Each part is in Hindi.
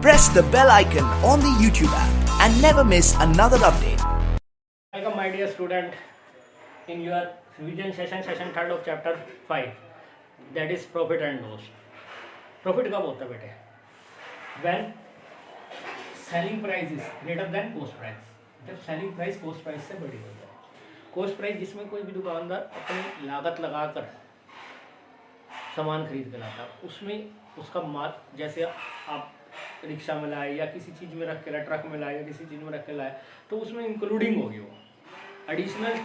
Press the bell icon on the YouTube app and never miss another update. Welcome my dear student in your revision session 3rd of chapter 5, that is profit and loss. Profit कब होता है बेटे? When selling price is greater than cost price. जब selling price cost price से बड़ी होती है. Cost price जिसमें कोई भी दुकानदार अपनी लागत लगाकर सामान खरीद कर लाता है, उसमें उसका माल, जैसे आप रिक्शा में लाए या किसी चीज़ में रख के लाए, ट्रक में लाए या किसी चीज़ में रख के लाए, तो उसमें इंक्लूडिंग होगी, वो एडिशनल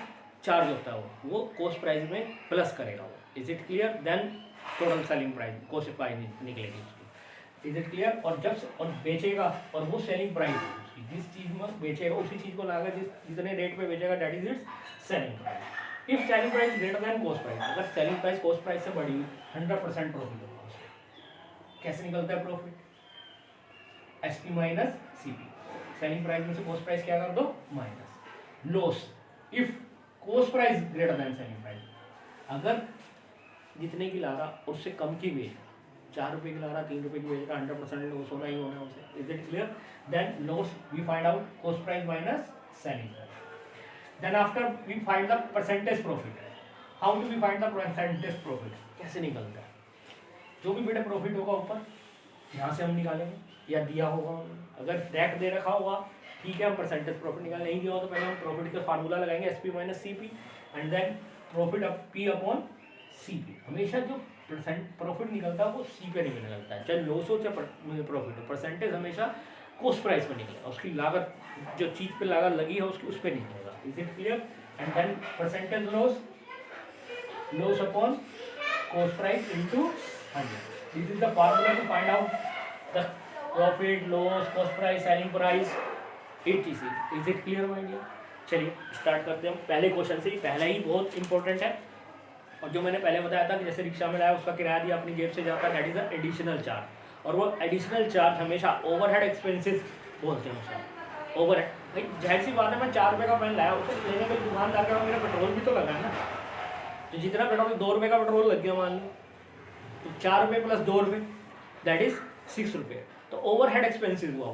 चार्ज होता है, वो कॉस्ट प्राइस में प्लस करेगा वो. Is it clear? Then total selling price cost price निकलेगी उसकी. Is it clear? और जब और बेचेगा, और वो सेलिंग प्राइस उसकी जिस चीज़ में बेचेगा उसी चीज़ को लाकर जितने रेट पे बेचेगा, that is it's selling price. If selling price greater than cost price, अगर सेलिंग प्राइस कॉस्ट प्राइस से बड़ी 100% प्रॉफिट होगा उसमें. कैसे निकलता है profit? SP minus CP. Selling price में से कॉस्ट प्राइस क्या कर दो? Minus. Loss if cost price greater than selling price, अगर जितने की ला रहा उससे कम की बेच, 4 रुपये की ला रहा 3 रुपये की बेच रहा, 100% लॉस होना ही होना है उसे. Is it clear? Then loss we find out cost price minus selling price. Then after we find the percentage profit. How do we find the percentage profit? कैसे निकलता है? जो भी बेटा प्रॉफिट होगा ऊपर, यहाँ से हम निकालेंगे, या दिया होगा अगर डायरेक्ट दे रखा होगा, ठीक है, हम परसेंटेज प्रॉफिट निकाल. नहीं दिया हो तो पहले हम प्रॉफिट का फार्मूला लगाएंगे SP minus CP and then profit P upon CP. हमेशा जो प्रॉफिट निकलता है वो C पे नहीं निकलता है, चाहे लॉस हो चाहे प्रॉफिट हो. परसेंटेज हमेशा कॉस्ट प्राइस पर निकलेगा, उसकी लागत जो चीज़ पे लागत लगी है उसकी उस पर निकलेगा. Is it clear? And then percentage loss upon cost price into 100. This is the formula to find out the profit, loss, cost price, selling price, etc. Is it clear my dear? चलिए स्टार्ट करते हैं हम पहले क्वेश्चन से. पहला ही बहुत इंपॉर्टेंट है, और जो मैंने पहले बताया था कि जैसे रिक्शा में लाया उसका किराया दिया, अपनी जेब से जाता है, that is the additional charge. और वो एडिशनल चार्ज हमेशा ओवरहेड एक्सपेंसेस बोलते हैं उसे. ओवरहेड भाई जाहिर सी बात है, मैं 4 रुपये का पेन लाया, उसे लेने के दुकानदार का मेरा पेट्रोल भी तो लगा है ना. तो जितना पेट्रोल 2 रुपये का पेट्रोल लग गया मान लो, तो 4 रुपये प्लस 2 रुपये दैट इज 6 रुपये. तो ओवरहेड एक्सपेंसेस हुआ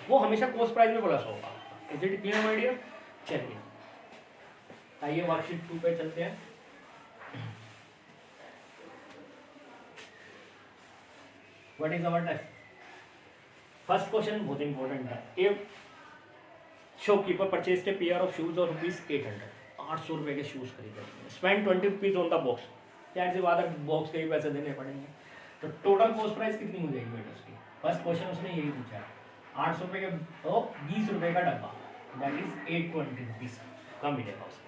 वो हमेशा कॉस्ट प्राइस में प्लस होगा. Is it clear my dear? चलिए आइए वर्कशीट 2 पे चलते हैं. What is our test? First question बहुत इंपॉर्टेंट है. If shopkeeper purchase a pair of shoes और ₹800, 800 रुपये के शूज खरीदे, spend 20 rupees on the box. यार से बात है, बॉक्स के भी पैसे देने पड़ेंगे, तो टोटल कॉस्ट प्राइस कितनी हो जाएगी बेटा उसकी? फर्स्ट क्वेश्चन उसने यही पूछा है. 800 रुपये के 20 रुपये का डब्बा, दैट इज 820 रुपीज का मिलेगा उसको.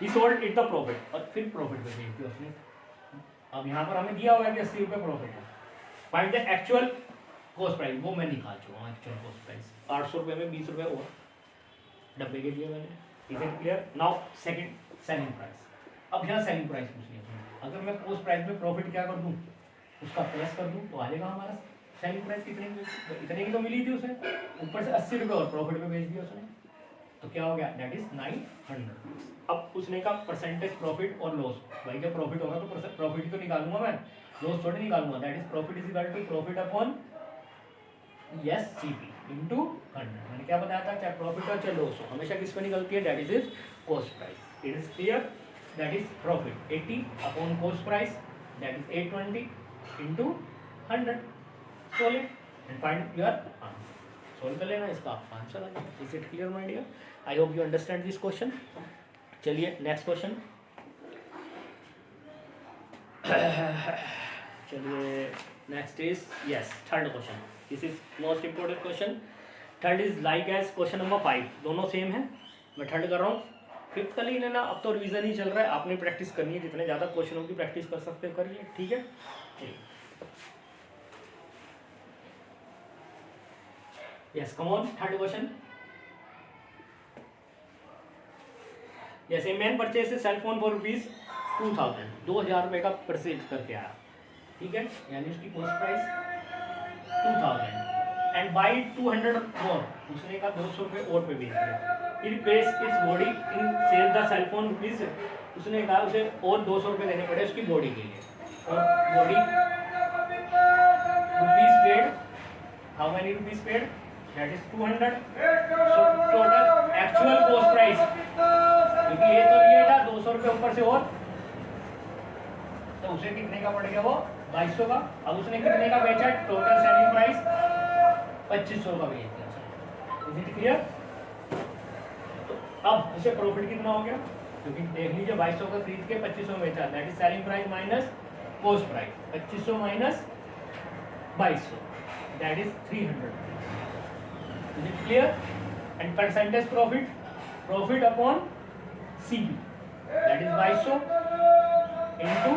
ही सोल्ड इट द प्रॉफिट, और फिर प्रॉफिट पे बेच दिया उसने. अब यहाँ पर हमें दिया हुआ है कि 80 रुपये प्रॉफिट है. Find the actual cost price, वो मैं निकाल चुका हूँ. एक्चुअल कॉस्ट प्राइस 800 रुपये में 20 रुपये और डब्बे के दिए मैंने. Is it clear? Now second selling price. अब यहाँ सेलिंग प्राइस पूछ लिया. अगर मैं कॉस्ट प्राइस में प्रॉफिट क्या कर दूँ, उसका प्लस कर दूँ, तो आ जाएगा हमारा सेलिंग प्राइस कितने की? इतने की तो मिली थी उसे, ऊपर से 80 रुपये और प्रॉफिट में बेच दिया उसने, तो क्या हो गया? That is 900. अब उसने का परसेंटेज प्रॉफिट और लॉस. भाई क्या प्रॉफिट होगा तो प्रॉफिट ही तो निकालूंगा मैं, लॉस थोड़ी निकालूंगा. That is profit is equal to profit upon CP into 100. मैंने क्या बताया था, चाहे प्रॉफिट हो चाहे लॉस हो, हमेशा किस पे निकलती है? That is is cost price. It is clear? That is profit 80 upon cost price, that is 820 into 100. Solve it and find your answer. Solve कर लेना, इसका आंसर आ जाएगा. Is it clear my dear? I hope you understand this question. चलिए नेक्स्ट क्वेश्चन. चलिए next is yes third question. This is most important question. Third is like as question number 5. दोनों सेम है, मैं थर्ड कर रहा हूँ. फिफ्थ का नहीं लेना, अब तो रिवीजन ही चल रहा है, आपने प्रैक्टिस करनी है. जितने ज़्यादा क्वेश्चनों की प्रैक्टिस कर सकते हो करिए, ठीक है. Yes come on. Third question. Yes, a man purchase a cell phone for ₹2000, 2000 रुपये का परचेज करके आया, ठीक है, यानी उसकी cost price 2000 and by 200 more. उसने का 200 रुपये और पे बेच दिया. फिर place its body in cell the cell phone rupees. उसने कहा उसे और 200 रुपये देने पड़े उसकी बॉडी के लिए, और body rupees paid how many many rupees paid? That is 200. So total actual cost price, क्योंकि ये तो लिया था 200 रुपये ऊपर से और, तो उसे कितने का पड़ेगा वो 2200 का। अब उसने कितने का बेचा? टोटल सेलिंग प्राइस 2500 का बेच दिया। Is it clear? तो अब उसे प्रॉफिट कितना हो गया? क्योंकि देख लीजिए 2200 का खरीद के 2500 में बेचा, that is selling price minus cost price. 2500 minus 2200, that is 300। Is it clear? And percentage profit, profit upon CP, that is 2200 into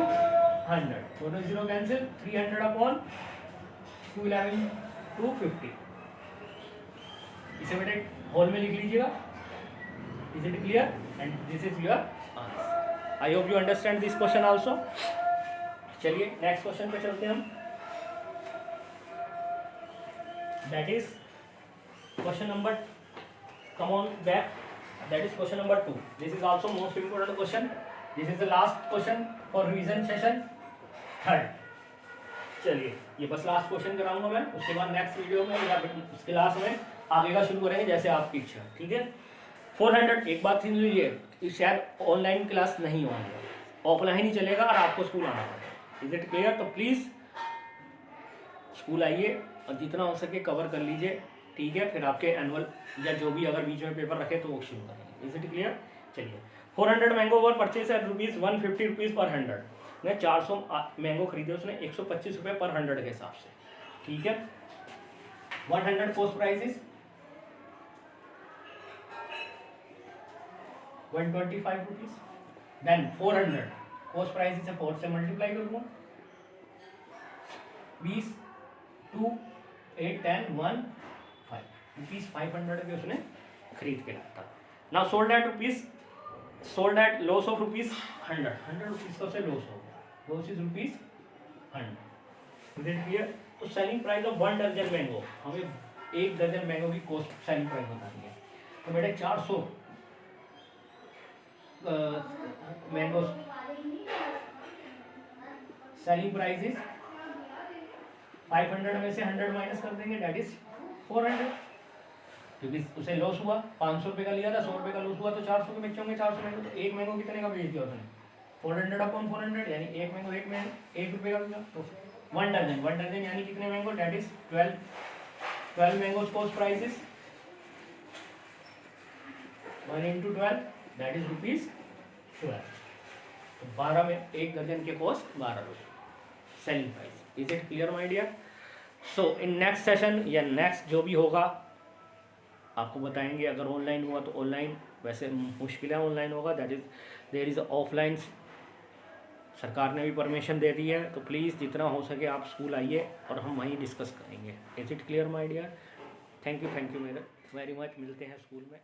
100, दोनों जीरो कैंसिल, 300 अपॉन 211 250। इसे बेटे होल में लिख लीजिएगा। Is it clear? And this is your answer. I hope you understand this question also. चलिए नेक्स्ट क्वेश्चन पे चलते हैं हम। That is question number, come on back, that is question number 2। This is also most important question. This is the last question for revision session 3rd। चलिए ये बस लास्ट क्वेश्चन कराऊंगा मैं, उसके बाद नेक्स्ट वीडियो में या उसके क्लास में आगे का शुरू करेंगे जैसे आपकी इच्छा। ठीक है? 400। एक बात सुन लीजिए, शायद ऑनलाइन क्लास नहीं होगी, ऑफलाइन ही चलेगा और आपको स्कूल आना है। Is it clear? तो प्लीज़ स्कूल आइए और जितना हो सके कवर कर लीजिए। ठीक है? फिर आपके एनुअल या जो भी अगर बीच में पेपर रखे तो वो शुरू करेंगे। Is it clear? चलिए 400 mango were purchase at rupees 150 rupees पर 100। ने 400 मैंगो खरीदे उसने 125 रुपये पर 100 के हिसाब से। ठीक है? 100 cost price is 125 rupees. Then 400 cost price इसे 4 से मल्टीप्लाई करूँगा, 20 2 8 10 1 5 रुपीज़ 500 के उसने खरीद के लाया था। Now sold at rupees, sold at loss of rupees 100 rupees का उसे लॉस हो गया, loss is rupees 100। Is it clear? तो सेलिंग प्राइस ऑफ 1 दर्जन मैंगो, हमें 1 दर्जन मैंगो की कॉस्ट सेलिंग प्राइस बतानी है। तो बेटे 400 मैंगो सेलिंग प्राइस इज 500 में से 100 माइनस कर देंगे, दैट इज 400। क्योंकि उसे लॉस हुआ, 500 रुपये का लिया था, 100 रुपये का लॉस हुआ, तो 400 के बेचे होंगे 400 मैंगो। तो एक मैंगो कितने का बेच दिया उसने? 400 अपॉन 400, यानी एक मैंगो 1 रुपये का मिला। तो 1 दर्जन यानी कितने mango? That is 12 mangoes cost price is 1 into 12, that is rupees 12। तो 12 में 1 दर्जन के कॉस्ट 12 रुपये selling price. Is it clear my dear? So in next session या नेक्स्ट जो भी होगा आपको बताएंगे। अगर ऑनलाइन हुआ तो ऑनलाइन, वैसे मुश्किल है ऑनलाइन होगा, that is there is offline, सरकार ने भी परमिशन दे दी है। तो प्लीज़ जितना हो सके आप स्कूल आइए और हम वहीं डिस्कस करेंगे। Is it clear my dear? Thank you very much. मिलते हैं स्कूल में।